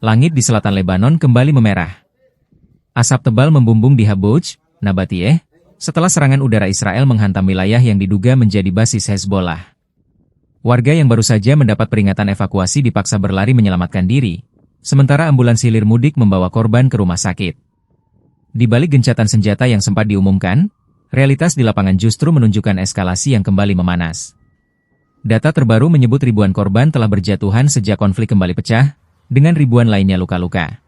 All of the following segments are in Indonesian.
Langit di selatan Lebanon kembali memerah. Asap tebal membumbung di Habouch, Nabatiyeh, setelah serangan udara Israel menghantam wilayah yang diduga menjadi basis Hezbollah. Warga yang baru saja mendapat peringatan evakuasi dipaksa berlari menyelamatkan diri, sementara ambulans hilir mudik membawa korban ke rumah sakit. Di balik gencatan senjata yang sempat diumumkan, realitas di lapangan justru menunjukkan eskalasi yang kembali memanas. Data terbaru menyebut ribuan korban telah berjatuhan sejak konflik kembali pecah, dengan ribuan lainnya luka-luka.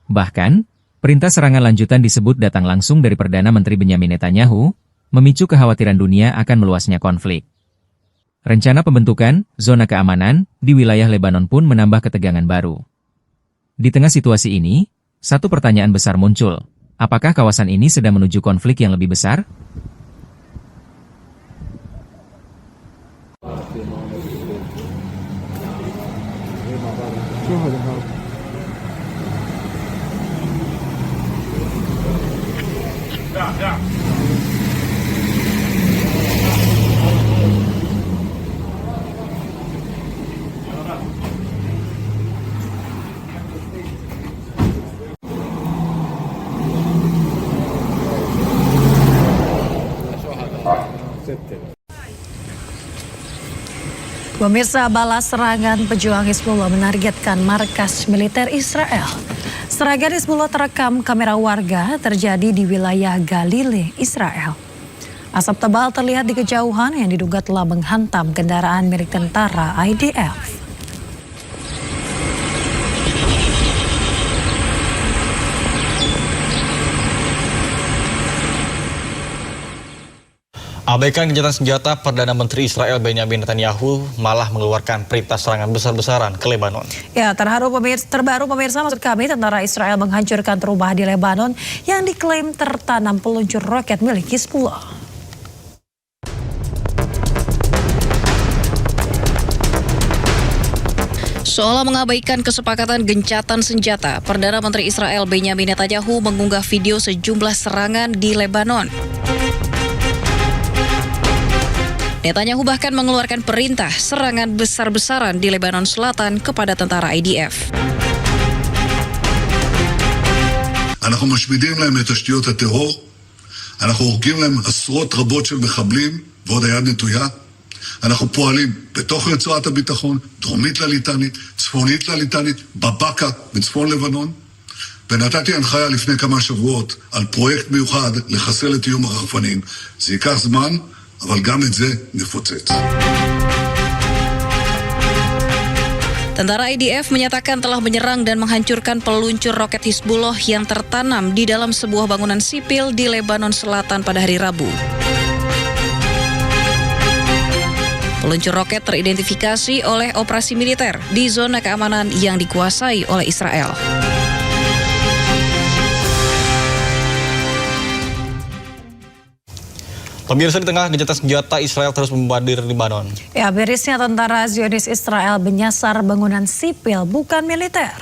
Bahkan, perintah serangan lanjutan disebut datang langsung dari Perdana Menteri Benyamin Netanyahu, memicu kekhawatiran dunia akan meluasnya konflik. Rencana pembentukan zona keamanan di wilayah Lebanon pun menambah ketegangan baru. Di tengah situasi ini, satu pertanyaan besar muncul. Apakah kawasan ini sedang menuju konflik yang lebih besar? Pemirsa, balas serangan pejuang Hizbullah menargetkan markas militer Israel. Serangan Hizbullah terekam kamera warga terjadi di wilayah Galilea, Israel. Asap tebal terlihat di kejauhan yang diduga telah menghantam kendaraan milik tentara IDF. Abaikan gencatan senjata, Perdana Menteri Israel Benyamin Netanyahu malah mengeluarkan perintah serangan besar-besaran ke Lebanon. Ya, terbaru pemirsa, maksud kami tentara Israel menghancurkan rumah di Lebanon yang diklaim tertanam peluncur roket milik Hizbullah. Seolah mengabaikan kesepakatan gencatan senjata, Perdana Menteri Israel Benyamin Netanyahu mengunggah video sejumlah serangan di Lebanon. Netanyahu bahkan mengeluarkan perintah serangan besar-besaran di Lebanon Selatan kepada tentara IDF. אנחנו משמידים להם את תשתיות הטרור, אנחנו הורגים להם עשרות רבות של מחבלים ועוד היד נטויה. אנחנו פועלים בתוך רצועת הביטחון, דרומית לליטנית, צפונית לליטנית, בבקה בצפון לבנון. ונתתי הנחיה לפני כמה שבועות על פרויקט מיוחד לחסל את איום הרחפנים. זה ייקח זמן, אבל גם את זה נפוצץ. Tentara IDF menyatakan telah menyerang dan menghancurkan peluncur roket Hizbullah yang tertanam di dalam sebuah bangunan sipil di Lebanon Selatan pada hari Rabu. Peluncur roket teridentifikasi oleh operasi militer di zona keamanan yang dikuasai oleh Israel. Pemirsa, di tengah gencatan senjata, Israel terus membombardir Lebanon. Ya, berisnya tentara Zionis Israel menyasar bangunan sipil bukan militer.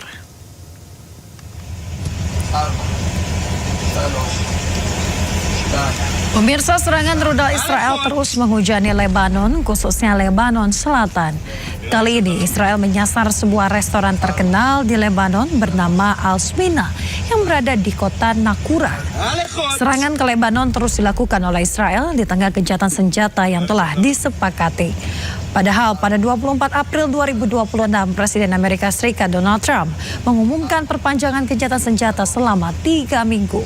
Pemirsa, serangan rudal Israel terus menghujani Lebanon, khususnya Lebanon Selatan. Kali ini Israel menyasar sebuah restoran terkenal di Lebanon bernama Al-Smina yang berada di kota Nakura. Serangan ke Lebanon terus dilakukan oleh Israel di tengah gencatan senjata yang telah disepakati. Padahal pada 24 April 2026, Presiden Amerika Serikat Donald Trump mengumumkan perpanjangan gencatan senjata selama 3 minggu.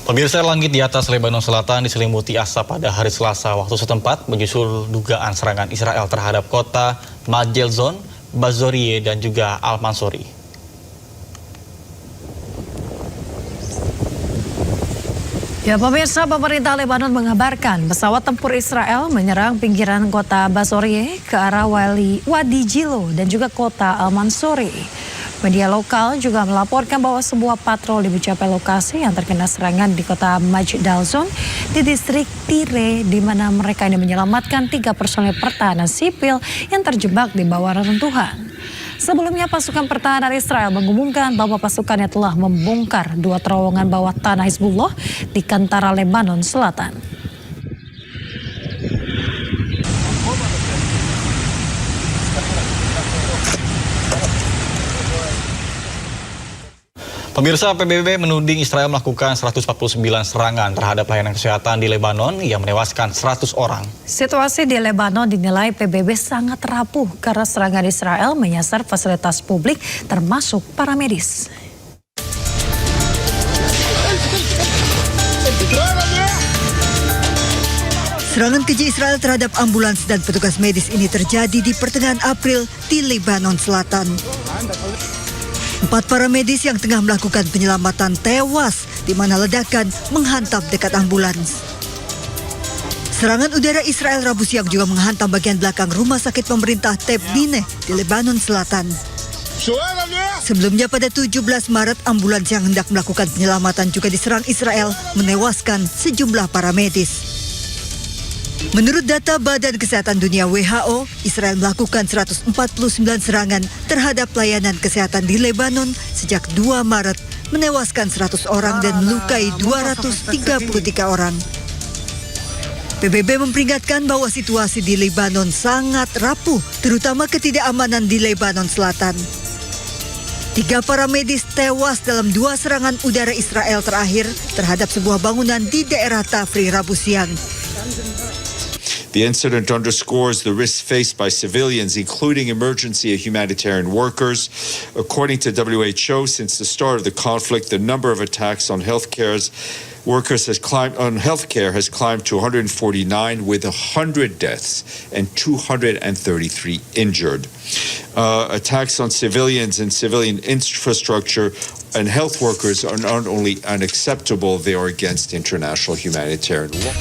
Pemirsa, langit di atas Lebanon Selatan diselimuti asap pada hari Selasa waktu setempat menyusul dugaan serangan Israel terhadap kota Majelzon, Bazorie dan juga Al-Mansuri. Ya, pemirsa, pemerintah Lebanon mengabarkan pesawat tempur Israel menyerang pinggiran kota Bazorie ke arah Wadi Jilo dan juga kota Al-Mansuri. Media lokal juga melaporkan bahwa sebuah patroli mencapai lokasi yang terkena serangan di kota Majdalzon di distrik Tire, di mana mereka ini menyelamatkan 3 personel pertahanan sipil yang terjebak di bawah reruntuhan. Sebelumnya pasukan pertahanan Israel mengumumkan bahwa pasukannya telah membongkar 2 terowongan bawah tanah Hizbullah di Kantara, Lebanon Selatan. Pemirsa, PBB menuding Israel melakukan 149 serangan terhadap layanan kesehatan di Lebanon yang menewaskan 100 orang. Situasi di Lebanon dinilai PBB sangat rapuh karena serangan Israel menyasar fasilitas publik termasuk para medis. Serangan keji Israel terhadap ambulans dan petugas medis ini terjadi di pertengahan April di Lebanon Selatan. 4 para medis yang tengah melakukan penyelamatan tewas di mana ledakan menghantam dekat ambulans. Serangan udara Israel Rabu siang juga menghantam bagian belakang rumah sakit pemerintah Tebnine di Lebanon Selatan. Sebelumnya pada 17 Maret, ambulans yang hendak melakukan penyelamatan juga diserang Israel, menewaskan sejumlah para medis. Menurut data Badan Kesehatan Dunia WHO, Israel melakukan 149 serangan terhadap layanan kesehatan di Lebanon sejak 2 Maret, menewaskan 100 orang dan melukai 233 orang. PBB memperingatkan bahwa situasi di Lebanon sangat rapuh, terutama ketidakamanan di Lebanon Selatan. 3 para medis tewas dalam 2 serangan udara Israel terakhir terhadap sebuah bangunan di daerah Tafri Rabu siang. The incident underscores the risks faced by civilians, including emergency and humanitarian workers. According to WHO, since the start of the conflict, the number of attacks on healthcare has climbed to 149, with 100 deaths and 233 injured. Attacks on civilians and civilian infrastructure and health workers are not only unacceptable, they are against international humanitarian law.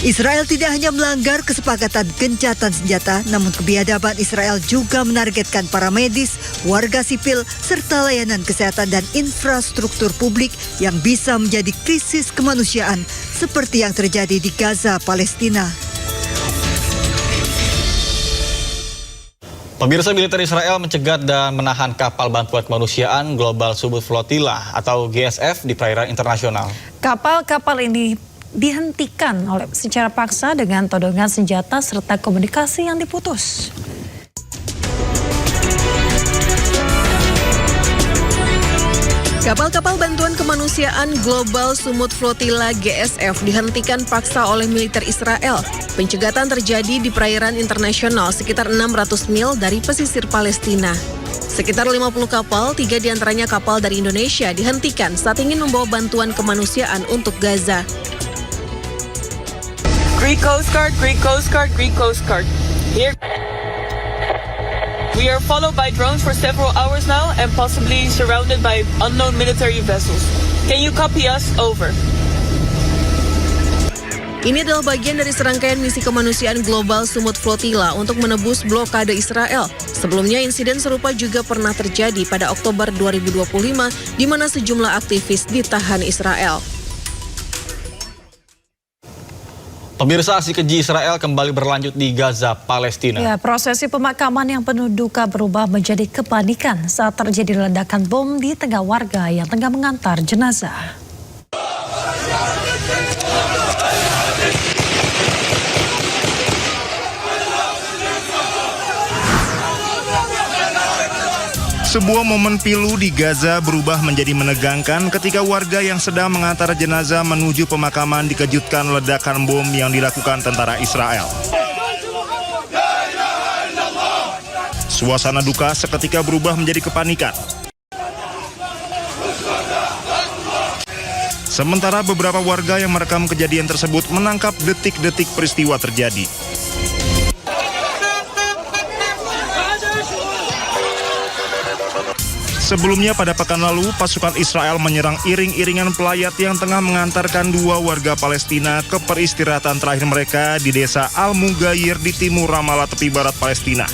Israel tidak hanya melanggar kesepakatan gencatan senjata, namun kebiadaban Israel juga menargetkan para medis, warga sipil, serta layanan kesehatan dan infrastruktur publik yang bisa menjadi krisis kemanusiaan seperti yang terjadi di Gaza, Palestina. Pemirsa, militer Israel mencegat dan menahan kapal bantuan kemanusiaan Global Support Flotilla atau GSF di perairan internasional. Kapal-kapal ini dihentikan secara paksa dengan todongan senjata serta komunikasi yang diputus. Kapal-kapal bantuan kemanusiaan Global Support Flotilla GSF dihentikan paksa oleh militer Israel. Pencegatan terjadi di perairan internasional sekitar 600 mil dari pesisir Palestina. Sekitar 50 kapal, 3 diantaranya kapal dari Indonesia, dihentikan saat ingin membawa bantuan kemanusiaan untuk Gaza. Greek Coast Guard, Greek Coast Guard, Greek Coast Guard. Here. We are followed by drones for several hours now and possibly surrounded by unknown military vessels. Can you copy us? Over. Ini adalah bagian dari serangkaian misi kemanusiaan Global Support Flotilla untuk menebus blokade Israel. Sebelumnya insiden serupa juga pernah terjadi pada Oktober 2025 di mana sejumlah aktivis ditahan Israel. Pemirsa, aksi keji Israel kembali berlanjut di Gaza, Palestina. Ya, prosesi pemakaman yang penuh duka berubah menjadi kepanikan saat terjadi ledakan bom di tengah warga yang tengah mengantar jenazah. Sebuah momen pilu di Gaza berubah menjadi menegangkan ketika warga yang sedang mengantar jenazah menuju pemakaman dikejutkan ledakan bom yang dilakukan tentara Israel. Suasana duka seketika berubah menjadi kepanikan. Sementara beberapa warga yang merekam kejadian tersebut menangkap detik-detik peristiwa terjadi. Sebelumnya pada pekan lalu, pasukan Israel menyerang iring-iringan pelayat yang tengah mengantarkan 2 warga Palestina ke peristirahatan terakhir mereka di desa Al-Mugayir di timur Ramallah, tepi barat Palestina.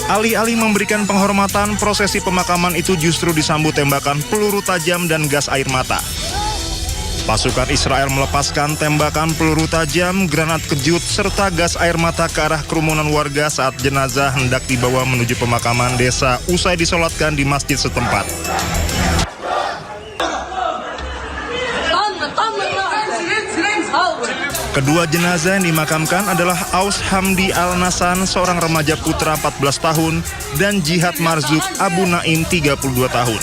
Alih-alih memberikan penghormatan, prosesi pemakaman itu justru disambut tembakan peluru tajam dan gas air mata. Pasukan Israel melepaskan tembakan peluru tajam, granat kejut, serta gas air mata ke arah kerumunan warga saat jenazah hendak dibawa menuju pemakaman desa usai disolatkan di masjid setempat. Kedua jenazah yang dimakamkan adalah Aus Hamdi Al-Nasan, seorang remaja putra 14 tahun, dan Jihad Marzuk Abu Naim, 32 tahun.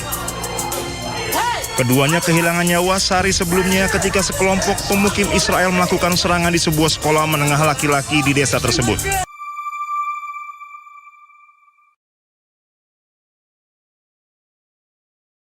Keduanya kehilangan nyawa sehari sebelumnya ketika sekelompok pemukim Israel melakukan serangan di sebuah sekolah menengah laki-laki di desa tersebut.